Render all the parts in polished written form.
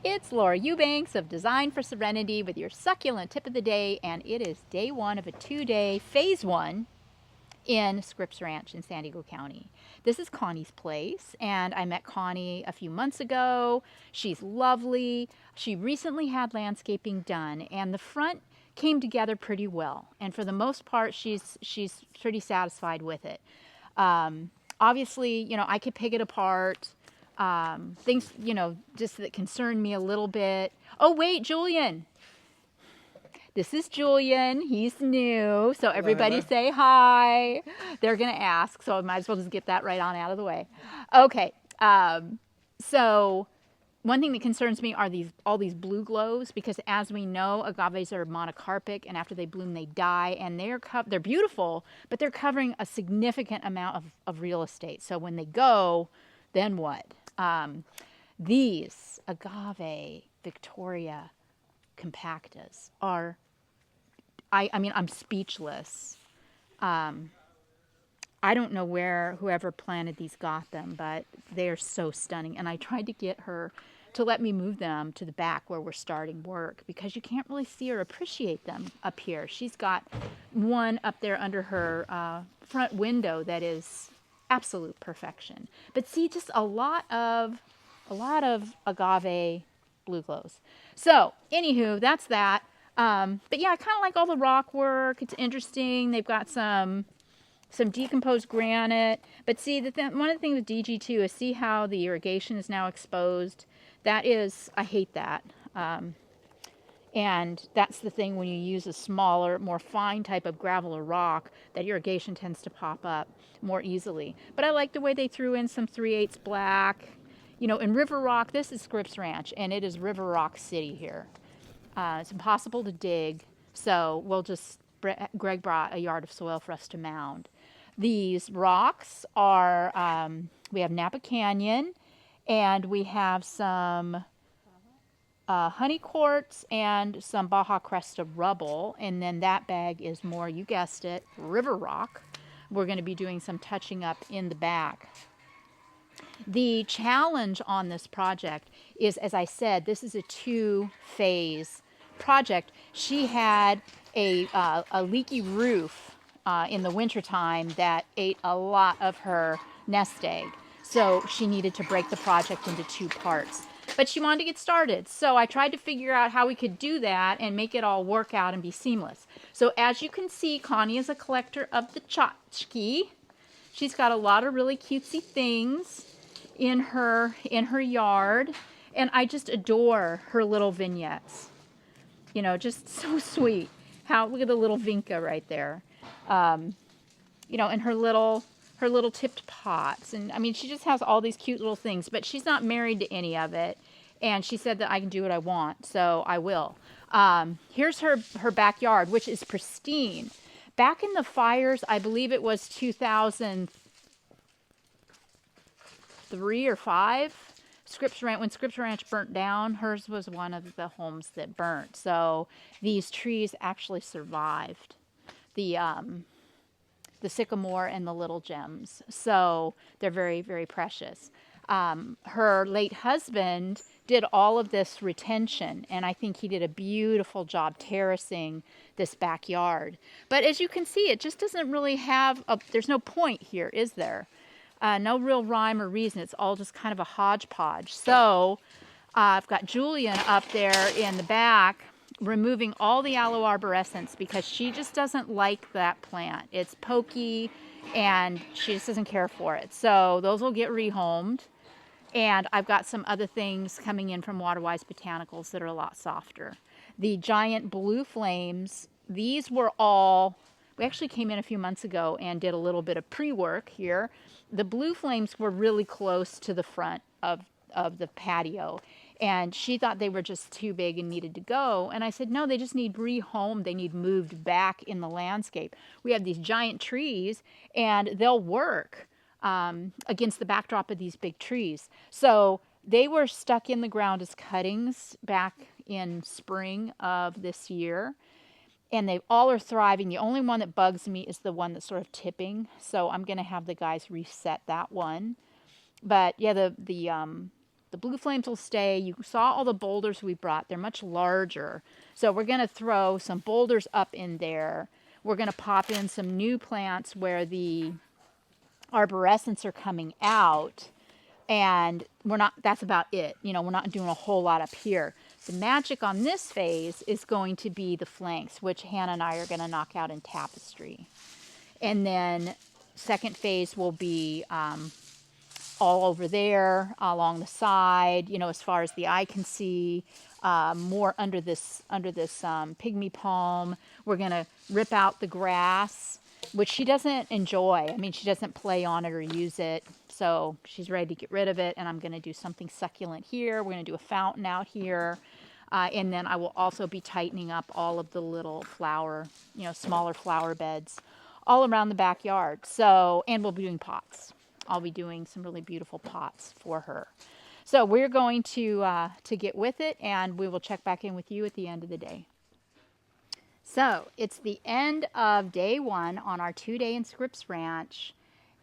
It's Laura Eubanks of Design for Serenity with your succulent tip of the day, and it is day one of a 2-day phase one in Scripps Ranch in San Diego County. This is Connie's place, and I met Connie a few months ago. She's lovely. She recently had landscaping done, and the front came together pretty well. And for the most part, she's pretty satisfied with it. Obviously, I could pick it apart. Things, just that concern me a little bit. Oh, wait, Julian. This is Julian. He's new. So everybody say hi. They're going to ask. So I might as well just get that right on out of the way. Okay. So one thing that concerns me are all these blue glows, because as we know, agaves are monocarpic, and after they bloom, they die, and they're beautiful, but they're covering a significant amount of real estate. So when they go, then what? These Agave Victoria compactas are, I mean, I'm speechless. I don't know where whoever planted these got them, but they are so stunning. And I tried to get her to let me move them to the back where we're starting work, because you can't really see or appreciate them up here. She's got one up there under her front window that is absolute perfection. But see, just a lot of agave blue glows. So anywho, that's that. But yeah, I kind of like all the rock work. It's interesting. They've got some decomposed granite. But see, one of the things with DG2 is see how the irrigation is now exposed. That is, I hate that. And that's the thing when you use a smaller, more fine type of gravel or rock, that irrigation tends to pop up more easily. But I like the way they threw in some 3/8 black. In River Rock, this is Scripps Ranch, and it is River Rock City here. It's impossible to dig, so Greg brought a yard of soil for us to mound. These rocks are, we have Napa Canyon, and we have some honey quartz and some Baja Cresta rubble, and then that bag is more, you guessed it, river rock. We're going to be doing some touching up in the back. The challenge on this project is, as I said, this is a 2-phase project. She had a leaky roof in the wintertime that ate a lot of her nest egg. So she needed to break the project into 2 parts. But she wanted to get started. So I tried to figure out how we could do that and make it all work out and be seamless. So as you can see, Connie is a collector of the tchotchke. She's got a lot of really cutesy things in her yard, and I just adore her little vignettes. Just so sweet. Look at the little vinca right there. And her little tipped pots, and I mean, she just has all these cute little things, but she's not married to any of it, and she said that I can do what I want, so I will. Here's her backyard, which is pristine. Back in the fires, I believe it was 2003 or 5, when Scripps Ranch burnt down, hers was one of the homes that burnt. So these trees actually survived the sycamore and the little gems. So they're very, very precious. Her late husband did all of this retention, and I think he did a beautiful job terracing this backyard. But as you can see, it just doesn't really have there's no point here, is there? No real rhyme or reason. It's all just kind of a hodgepodge. So I've got Julian up there in the back removing all the aloe arborescens, because she just doesn't like that plant. It's pokey, and she just doesn't care for it. So those will get rehomed. And I've got some other things coming in from Waterwise Botanicals that are a lot softer. The giant blue flames, these were all, we actually came in a few months ago and did a little bit of pre-work here. The blue flames were really close to the front of the patio, and she thought they were just too big and needed to go. And I said, no, they just need rehomed. They need moved back in the landscape. We have these giant trees, and they'll work against the backdrop of these big trees. So they were stuck in the ground as cuttings back in spring of this year, and they all are thriving. The only one that bugs me is the one that's sort of tipping. So I'm going to have the guys reset that one. But yeah, the The blue flames will stay. You saw all the boulders we brought. They're much larger. So we're going to throw some boulders up in there. We're going to pop in some new plants where the arborescents are coming out. And that's about it. You know, we're not doing a whole lot up here. The magic on this phase is going to be the flanks, which Hannah and I are going to knock out in tapestry. And then second phase will be all over there, along the side, you know, as far as the eye can see, more under this pygmy palm. We're going to rip out the grass, which she doesn't enjoy. I mean, she doesn't play on it or use it. So she's ready to get rid of it. And I'm going to do something succulent here. We're going to do a fountain out here. And then I will also be tightening up all of the little flower, you know, smaller flower beds all around the backyard. So, and we'll be doing pots. I'll be doing some really beautiful pots for her. So we're going to get with it, and we will check back in with you at the end of the day. So it's the end of day 1 on our 2-day in Scripps Ranch.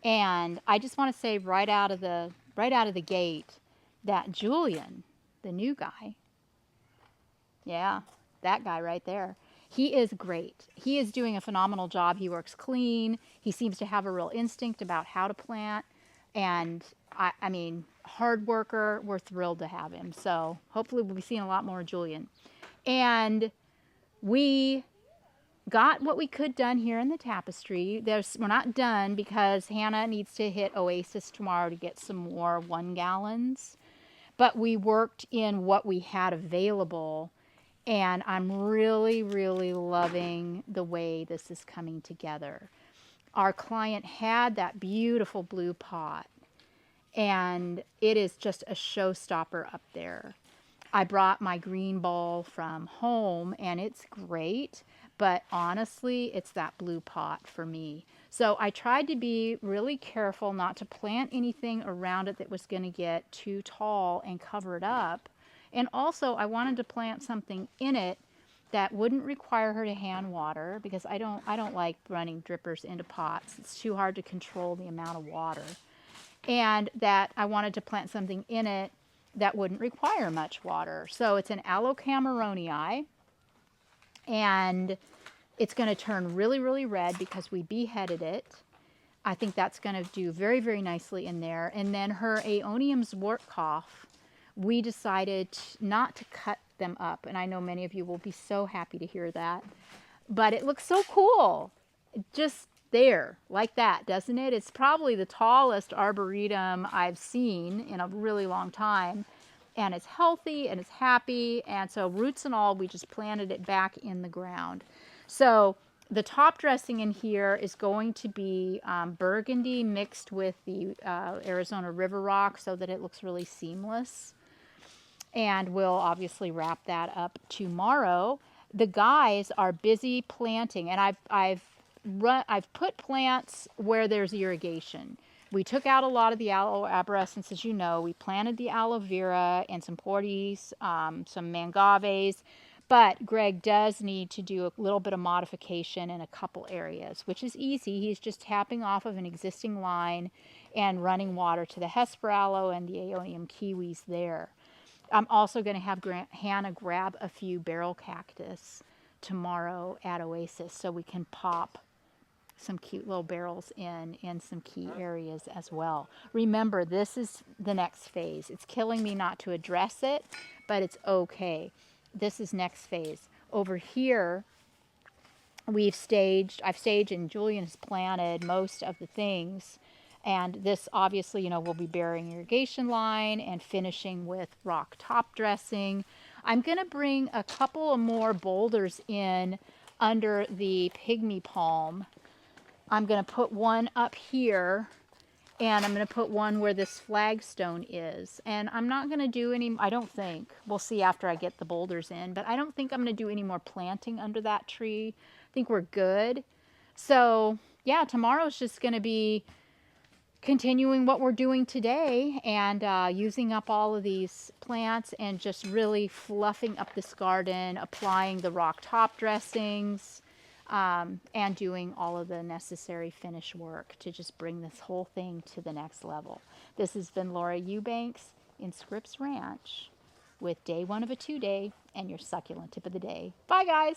And I just want to say right out of the gate that Julian, the new guy, yeah, that guy right there, he is great. He is doing a phenomenal job. He works clean. He seems to have a real instinct about how to plant. And I mean, hard worker. We're thrilled to have him. So hopefully we'll be seeing a lot more of Julian. And we got what we could done here in the tapestry. We're not done because Hannah needs to hit Oasis tomorrow to get some more 1 gallons. But we worked in what we had available. And I'm really, really loving the way this is coming together. Our client had that beautiful blue pot, and it is just a showstopper up there. I brought my green ball from home, and it's great, but honestly, it's that blue pot for me. So I tried to be really careful not to plant anything around it that was going to get too tall and cover it up. And also, I wanted to plant something in it that wouldn't require her to hand water, because I don't like running drippers into pots. It's too hard to control the amount of water. And that I wanted to plant something in it that wouldn't require much water. So it's an aloe cameronii, and it's going to turn really, really red because we beheaded it. I think that's going to do very, very nicely in there. And then her Aeonium Zwartkopf, we decided not to cut them up. And I know many of you will be so happy to hear that. But it looks so cool. Just there, like that, doesn't it? It's probably the tallest arboretum I've seen in a really long time. And it's healthy and it's happy. And so roots and all, we just planted it back in the ground. So the top dressing in here is going to be burgundy mixed with the Arizona River Rock so that it looks really seamless. And we'll obviously wrap that up tomorrow. The guys are busy planting, and I've put plants where there's irrigation. We took out a lot of the aloe arborescens, as you know. We planted the aloe vera and some porties, some mangaves. But Greg does need to do a little bit of modification in a couple areas, which is easy. He's just tapping off of an existing line and running water to the Hesper aloe and the Aeonium kiwis there. I'm also going to have Hannah grab a few barrel cactus tomorrow at Oasis so we can pop some cute little barrels in some key areas as well. Remember, this is the next phase. It's killing me not to address it, but it's okay. This is next phase. Over here, I've staged and Julian has planted most of the things. And this obviously, you know, will be burying irrigation line and finishing with rock top dressing. I'm going to bring a couple of more boulders in under the pygmy palm. I'm going to put one up here, and I'm going to put one where this flagstone is. And I'm not going to do any, I don't think, we'll see after I get the boulders in, but I don't think I'm going to do any more planting under that tree. I think we're good. So yeah, tomorrow's just going to be continuing what we're doing today and using up all of these plants and just really fluffing up this garden, applying the rock top dressings, and doing all of the necessary finish work to just bring this whole thing to the next level. This has been Laura Eubanks, in Scripps Ranch with day one of a 2-day and your succulent tip of the day. Bye, guys.